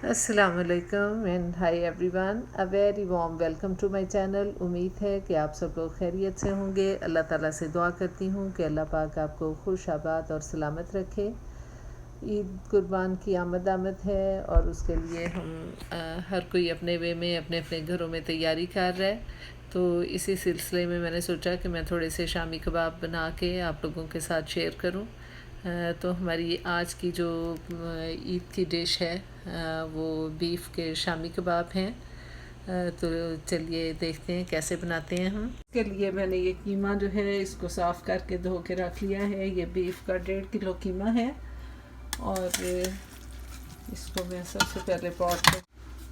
अस्सलामुअलैकुम and hi everyone, a very warm welcome to my channel. उम्मीद है कि आप सब लोग खैरियत से होंगे। अल्लाह ताला से दुआ करती हूँ कि अल्लाह पाक आपको खुश आबाद और सलामत रखे। ईद कुर्बान की आमद है और उसके लिए हम हर कोई अपने वे में अपने अपने घरों में तैयारी कर रहा है। तो इसी सिलसिले में मैंने सोचा कि मैं थोड़े से शामी कबाब बना के आप लोगों के साथ शेयर करूं। तो हमारी आज की जो ईद की डिश है वो बीफ के शामी कबाब हैं। तो चलिए देखते हैं कैसे बनाते हैं हम। इसके लिए मैंने ये कीमा जो है इसको साफ़ करके धो के रख लिया है। ये बीफ का 1.5 किलो कीमा है और इसको मैं सबसे पहले पॉट में,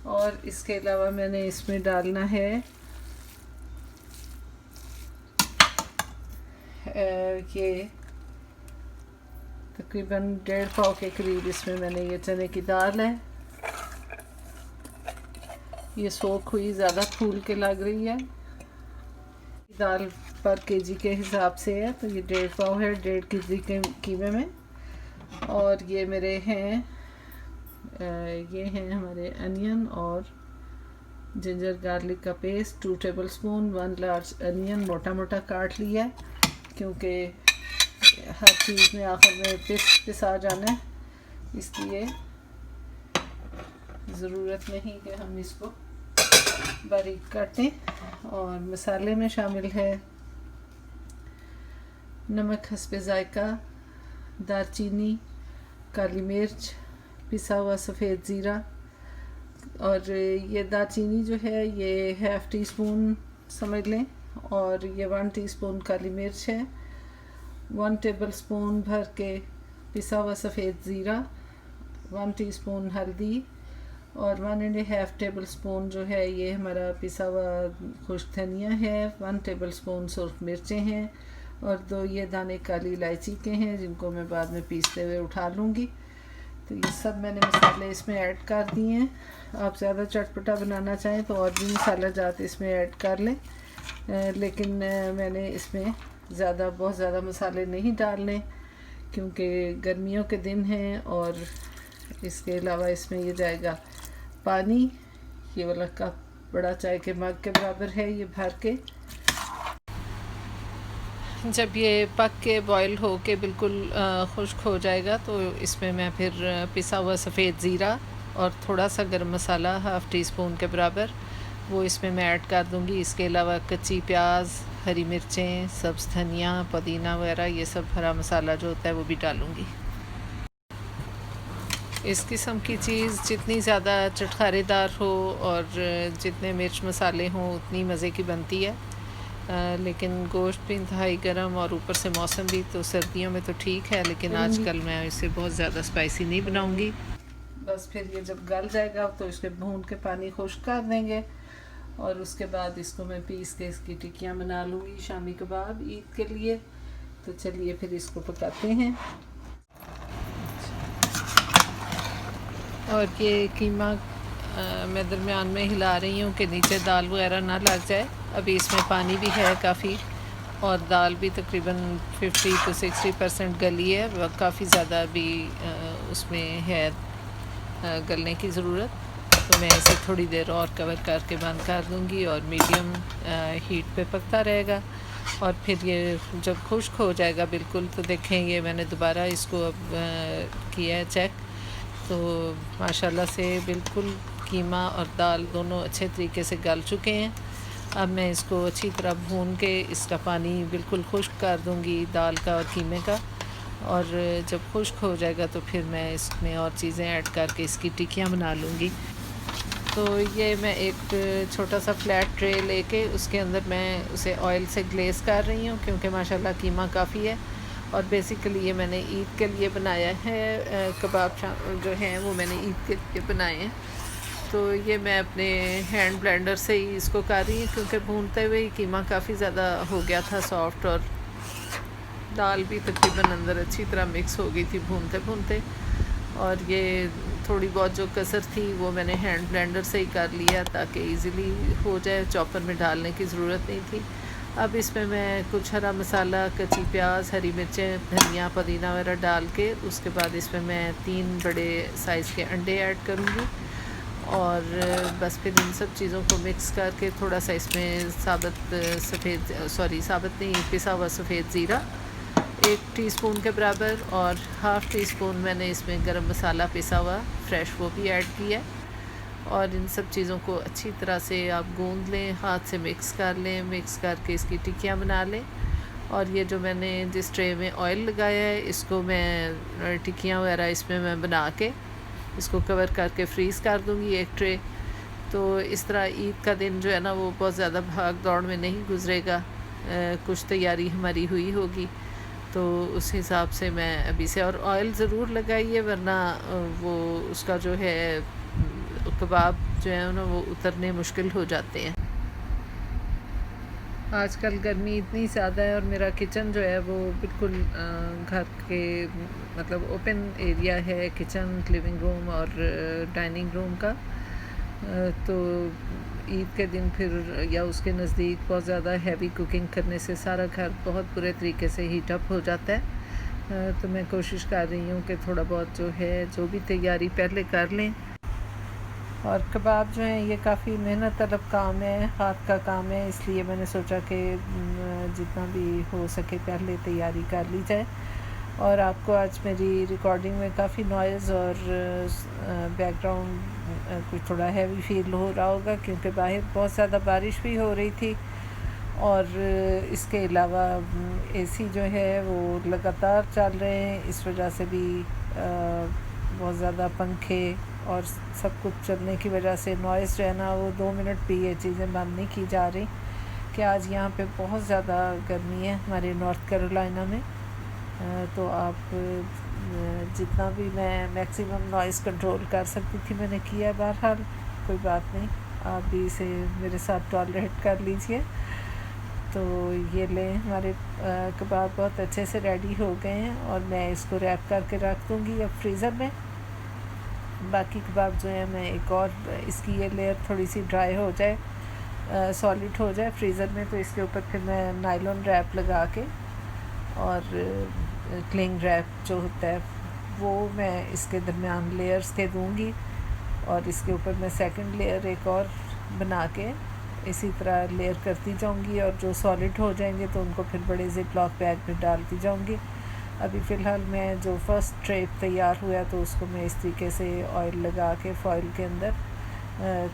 और इसके अलावा मैंने इसमें डालना है ये तकरीबन 1.5 पाव के करीब इसमें मैंने ये चने की दाल है। ये सोख हुई, ज़्यादा फूल के लग रही है। दाल पर केजी के हिसाब से है तो ये 1.5 पाव है 1.5 केजी के कीमे में। और ये मेरे हैं ये हैं हमारे अनियन और जिंजर गार्लिक का paste 2 table spoon. 1 large onion मोटा मोटा काट लिया है क्योंकि हर चीज़ में आखिर में पिसा जाना है, इसलिए ज़रूरत नहीं कि हम इसको बारीक काटें। और मसाले में शामिल है नमक हस्बे ज़ायका, दालचीनी, काली मिर्च, पिसा हुआ सफ़ेद ज़ीरा। और ये दालचीनी जो है ये 1/2 टी स्पून समझ लें, और ये 1 टीस्पून काली मिर्च है। 1 टेबल स्पून भर के पिसा हुआ सफ़ेद ज़ीरा, 1 टीस्पून हल्दी और 1.5 टेबल स्पून जो है ये हमारा पिसा हुआ खुश्क धनिया है। 1 टेबल स्पून सुर्ख मिर्चें हैं और 2 ये दाने काली इलायची के हैं जिनको मैं बाद में पीसते हुए उठा लूँगी। तो ये सब मैंने मसाले इसमें ऐड कर दिए हैं। आप ज़्यादा चटपटा बनाना चाहें तो और भी मसाला जात इसमें ऐड कर लें, लेकिन मैंने इसमें बहुत ज़्यादा मसाले नहीं डालने क्योंकि गर्मियों के दिन हैं। और इसके अलावा इसमें ये जाएगा पानी, ये वाला कप बड़ा चाय के मग के बराबर है ये भर के। जब ये पक के बॉयल हो के बिल्कुल खुश्क हो जाएगा तो इसमें मैं फिर पिसा हुआ सफ़ेद ज़ीरा और थोड़ा सा गरम मसाला 1/2 टी स्पून के बराबर वो इसमें मैं ऐड कर दूँगी। इसके अलावा कच्ची प्याज, हरी मिर्चें, सब्ज़ धनिया, पुदीना वगैरह ये सब हरा मसाला जो होता है वो भी डालूँगी। इस किस्म की चीज़ जितनी ज़्यादा चटखारेदार हो और जितने मिर्च मसाले हों उतनी मज़े की बनती है। लेकिन गोश्त भी इंतहाई गर्म और ऊपर से मौसम भी, तो सर्दियों में तो ठीक है, लेकिन आजकल मैं इसे बहुत ज़्यादा स्पाइसी नहीं बनाऊंगी। बस फिर ये जब गल जाएगा तो इसके भून के पानी खुश्क कर देंगे और उसके बाद इसको मैं पीस के इसकी टिक्कियाँ बना लूँगी शामी कबाब ईद के लिए। तो चलिए फिर इसको पकाते हैं। और ये कीमा मैं दरमियान में हिला रही हूँ कि नीचे दाल वगैरह ना लग जाए। अभी इसमें पानी भी है काफ़ी और दाल भी तकरीबन 50 to 60% गली है। काफ़ी ज़्यादा अभी उसमें है गलने की ज़रूरत। तो मैं इसे थोड़ी देर और कवर करके बंद कर दूँगी और मीडियम हीट पे पकता रहेगा। और फिर ये जब खुश्क हो जाएगा बिल्कुल तो देखें, ये मैंने दोबारा इसको अब किया है चेक, तो माशाल्लाह से बिल्कुल कीमा और दाल दोनों अच्छे तरीके से गल चुके हैं। अब मैं इसको अच्छी तरह भून के इसका पानी बिल्कुल खुश्क कर दूंगी दाल का और कीमे का। और जब खुश्क हो जाएगा तो फिर मैं इसमें और चीज़ें ऐड करके इसकी टिक्कियाँ बना लूँगी। तो ये मैं एक छोटा सा फ्लैट ट्रे लेके उसके अंदर मैं उसे ऑयल से ग्लेज़ कर रही हूँ क्योंकि माशाल्लाह कीमा काफ़ी है। और बेसिकली ये मैंने ईद के लिए बनाया है। कबाब जो हैं वो मैंने ईद के लिए बनाए हैं। तो ये मैं अपने हैंड ब्लेंडर से ही इसको कर रही हूँ क्योंकि भूनते हुए कीमा काफ़ी ज़्यादा हो गया था सॉफ्ट, और दाल भी तकरीबन अंदर अच्छी तरह मिक्स हो गई थी भूनते भूनते। और ये थोड़ी बहुत जो कसर थी वो मैंने हैंड ब्लेंडर से ही कर लिया ताकि इजीली हो जाए, चॉपर में डालने की ज़रूरत नहीं थी। अब इसमें मैं कुछ हरा मसाला, कच्ची प्याज, हरी मिर्चें, धनिया, पुदीना वगैरह डाल के उसके बाद इसमें मैं 3 बड़े साइज़ के अंडे ऐड करूँगी और बस फिर इन सब चीज़ों को मिक्स करके थोड़ा सा इसमें साबुत नहीं, पिसा हुआ सफ़ेद ज़ीरा 1 टीस्पून के बराबर, और हाफ़ टी स्पून मैंने इसमें गरम मसाला पिसा हुआ फ्रेश वो भी ऐड किया। और इन सब चीज़ों को अच्छी तरह से आप गूंद लें, हाथ से मिक्स कर लें, मिक्स करके इसकी टिक्कियाँ बना लें। और ये जो मैंने जिस ट्रे में ऑयल लगाया है, इसको मैं टिक्कियाँ वगैरह इसमें मैं बना के इसको कवर करके फ्रीज़ कर दूँगी एक ट्रे। तो इस तरह ईद का दिन जो है ना वो बहुत ज़्यादा भाग दौड़ में नहीं गुजरेगा, कुछ तैयारी हमारी हुई होगी, तो उस हिसाब से मैं अभी से। और ऑयल ज़रूर लगाइए, वरना वो उसका जो है कबाब जो है ना वो उतरने मुश्किल हो जाते हैं। आजकल गर्मी इतनी ज़्यादा है और मेरा किचन जो है वो बिल्कुल घर के मतलब ओपन एरिया है, किचन, लिविंग रूम और डाइनिंग रूम का। तो ईद के दिन फिर या उसके नज़दीक बहुत ज़्यादा हैवी कुकिंग करने से सारा घर बहुत बुरे तरीके से हीट अप हो जाता है। तो मैं कोशिश कर रही हूँ कि थोड़ा बहुत जो है, जो भी तैयारी पहले कर लें। और कबाब जो हैं ये काफ़ी मेहनत तलब काम है, हाथ का काम है, इसलिए मैंने सोचा कि जितना भी हो सके पहले तैयारी कर ली जाए। और आपको आज मेरी रिकॉर्डिंग में काफ़ी नॉइज़ और बैकग्राउंड कुछ थोड़ा हैवी फील हो रहा होगा, क्योंकि बाहर बहुत ज़्यादा बारिश भी हो रही थी। और इसके अलावा एसी जो है वो लगातार चल रहे हैं, इस वजह से भी बहुत ज़्यादा पंखे और सब कुछ चलने की वजह से नॉइज़ जो है ना वो 2 मिनट भी ये चीज़ें बंद नहीं की जा रही कि आज यहाँ पे बहुत ज़्यादा गर्मी है हमारे नॉर्थ कैरोलिना में। तो आप जितना भी मैं मैक्सिमम नॉइज़ कंट्रोल कर सकती थी मैंने किया। बहरहाल कोई बात नहीं, आप भी इसे मेरे साथ टॉलरेट कर लीजिए। तो ये लें, हमारे कबाब बहुत अच्छे से रेडी हो गए हैं और मैं इसको रैप करके रख दूँगी अब फ्रीज़र में। बाकी कबाब जो है मैं एक और इसकी ये लेयर थोड़ी सी ड्राई हो जाए, सॉलिड हो जाए फ्रीज़र में, तो इसके ऊपर फिर मैं नायलॉन रैप लगा के और क्लिंग रैप जो होता है वो मैं इसके दरमियान लेयर्स के दूँगी। और इसके ऊपर मैं सेकंड लेयर एक और बना के इसी तरह लेयर करती जाऊँगी, और जो सॉलिड हो जाएंगे तो उनको फिर बड़े ज़िप-लॉक बैग में डालती जाऊँगी। अभी फ़िलहाल मैं जो फ़र्स्ट ट्रे तैयार हुआ तो उसको मैं इस तरीके से ऑयल लगा के फ़ॉइल के अंदर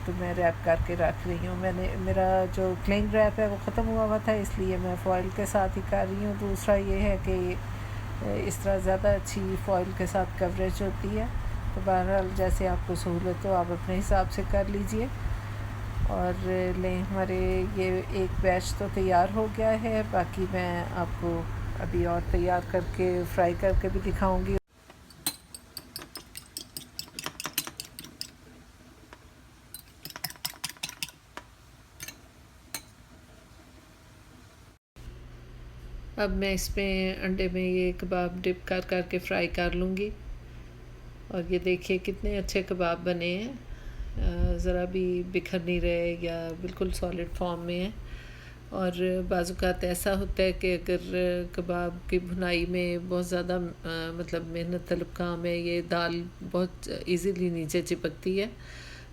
तो मैं रैप करके रख रही हूँ। मेरा जो क्लिंग रैप है वो ख़त्म हुआ था, इसलिए मैं फ़ॉइल के साथ ही कर रही हूँ। दूसरा ये है कि इस तरह ज़्यादा अच्छी फ़ॉइल के साथ कवरेज होती है। तो बहरहाल जैसे आपको सहूलत हो आप अपने हिसाब से कर लीजिए। और लें, हमारे ये एक बैच तो तैयार हो गया है, बाकी मैं आपको अभी और तैयार करके फ्राई करके भी दिखाऊंगी। अब मैं इसमें अंडे में ये कबाब डिप कर करके फ्राई कर लूँगी। और ये देखिए कितने अच्छे कबाब बने हैं, ज़रा भी बिखर नहीं रहे या बिल्कुल सॉलिड फॉर्म में है। और बाज़ात ऐसा होता है कि अगर कबाब की भुनाई में बहुत ज़्यादा मतलब मेहनत तलब काम है, ये दाल बहुत इजीली नीचे चिपकती है,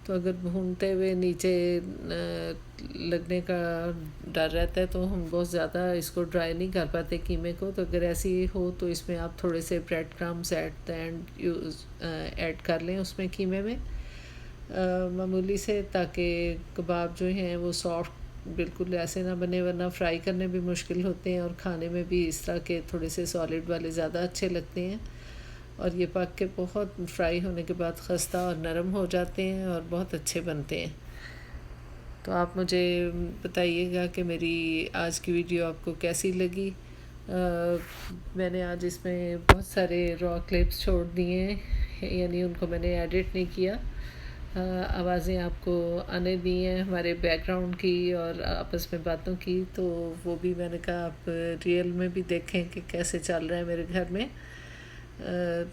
तो अगर भूनते हुए नीचे लगने का डर रहता है तो हम बहुत ज़्यादा इसको ड्राई नहीं कर पाते कीमे को। तो अगर ऐसी हो तो इसमें आप थोड़े से bread crumbs at the end add कर लें उसमें कीमे में मामूली से, ताकि कबाब जो हैं वो सॉफ्ट बिल्कुल ऐसे ना बने, वरना फ्राई करने भी मुश्किल होते हैं और खाने में भी इस तरह के थोड़े से सॉलिड वाले ज़्यादा अच्छे लगते हैं। और ये पक के बहुत फ्राई होने के बाद खस्ता और नरम हो जाते हैं और बहुत अच्छे बनते हैं। तो आप मुझे बताइएगा कि मेरी आज की वीडियो आपको कैसी लगी। मैंने आज इसमें बहुत सारे रॉ क्लिप्स छोड़ दिए हैं, यानी उनको मैंने एडिट नहीं किया। आवाज़ें आपको आने दी हैं हमारे बैकग्राउंड की और आपस में बातों की, तो वो भी मैंने कहा आप रियल में भी देखें कि कैसे चल रहा है मेरे घर में।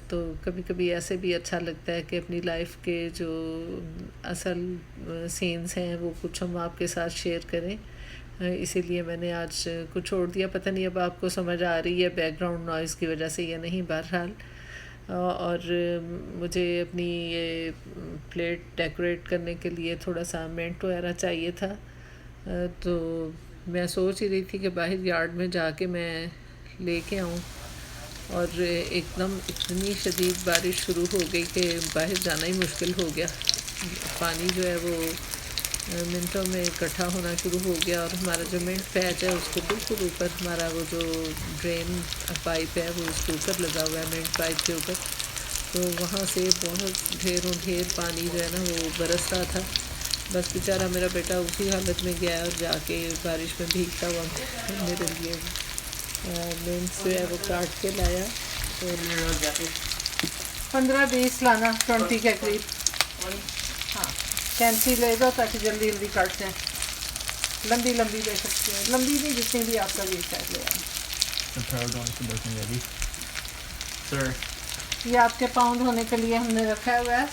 तो कभी कभी ऐसे भी अच्छा लगता है कि अपनी लाइफ के जो असल सीन्स हैं वो कुछ हम आपके साथ शेयर करें। इसीलिए मैंने आज कुछ छोड़ दिया। पता नहीं अब आपको समझ आ रही है बैकग्राउंड नॉइज़ की वजह से या नहीं। बहरहाल और मुझे अपनी ये प्लेट डेकोरेट करने के लिए थोड़ा सा मिंट वगैरह चाहिए था। तो मैं सोच ही रही थी कि बाहर यार्ड में जाके मैं लेके आऊँ, और एकदम इतनी शदीद बारिश शुरू हो गई कि बाहर जाना ही मुश्किल हो गया। पानी जो है वो मिनटों में इकट्ठा होना शुरू हो गया, और हमारा जो मिंट पैच है उसके बिल्कुल ऊपर हमारा वो जो ड्रेन पाइप है वो उसके ऊपर लगा हुआ है, मिंट पाइप के ऊपर। तो वहाँ से बहुत ढेरों ढेर पानी जो है ना वो बरस रहा था। बस बेचारा मेरा बेटा उसी हालत में गया और जाके बारिश में भीगता हुआ मेरे लिए मिंट जो है वो काट के लाया। तो 15-20 लाना, 20 के करीब। हाँ, कैंची ले जाओ ताकि जल्दी जल्दी काट जाए। लंबी लंबी ले सकते हैं, लंबी नहीं, जितनी भी आपका वेट है ले आए। The proud one is working ready. Sir. ये आपके पाउंड होने के लिए हमने रखा हुआ है,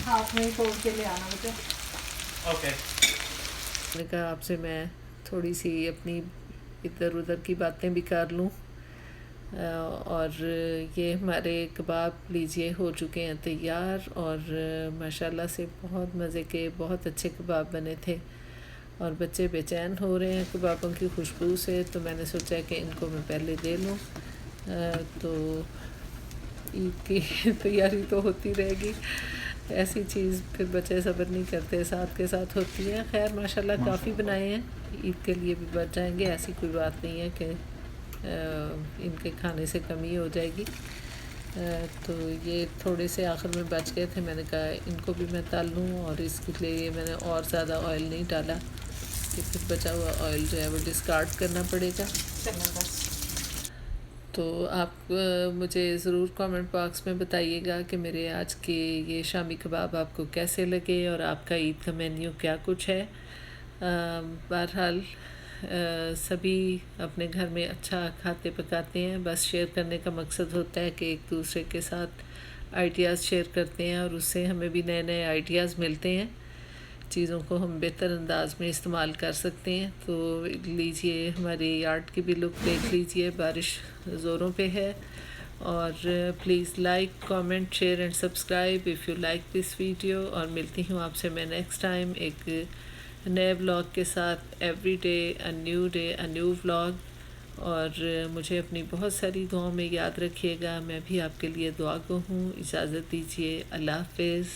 हाथ में ही तोड़ के ले आना बेटे। Okay. मैंने कहा आपसे मैं थोड़ी सी अपनी इधर उधर की बातें भी कर लूँ। और ये हमारे कबाब लीजिए हो चुके हैं तैयार, और माशाल्लाह से बहुत मज़े के बहुत अच्छे कबाब बने थे, और बच्चे बेचैन हो रहे हैं कबाबों की खुशबू से। तो मैंने सोचा कि इनको मैं पहले दे लूँ। तो ईद की तैयारी तो होती रहेगी, ऐसी चीज़ फिर बच्चे सब्र नहीं करते, साथ के साथ होती है। खैर माशाल्लाह काफ़ी बनाए हैं, ईद के लिए भी बच जाएंगे, ऐसी कोई बात नहीं है कि इनके खाने से कमी हो जाएगी। तो ये थोड़े से आखिर में बच गए थे, मैंने कहा इनको भी मैं तल लूँ, और इसके लिए मैंने और ज़्यादा ऑयल नहीं डाला कि फिर बचा हुआ ऑयल जो है वो डिस्कार्ड करना पड़ेगा। तो आप मुझे ज़रूर कमेंट बॉक्स में बताइएगा कि मेरे आज के ये शामी कबाब आपको कैसे लगे, और आपका ईद का मेन्यू क्या कुछ है। बहरहाल सभी अपने घर में अच्छा खाते पकाते हैं, बस शेयर करने का मकसद होता है कि एक दूसरे के साथ आइडियाज़ शेयर करते हैं, और उससे हमें भी नए नए आइडियाज़ मिलते हैं, चीज़ों को हम बेहतर अंदाज में इस्तेमाल कर सकते हैं। तो लीजिए हमारे यार्ड की भी लुक देख लीजिए, बारिश ज़ोरों पे है। और please like comment share and subscribe if you like this video, और मिलती हूँ आपसे मैं नेक्स्ट टाइम एक नए व्लॉग के साथ। Every day a new vlog. और मुझे अपनी बहुत सारी दुआओं में याद रखिएगा, मैं भी आपके लिए दुआ को हूँ। इजाज़त दीजिए, अल्लाह हाफ़िज़।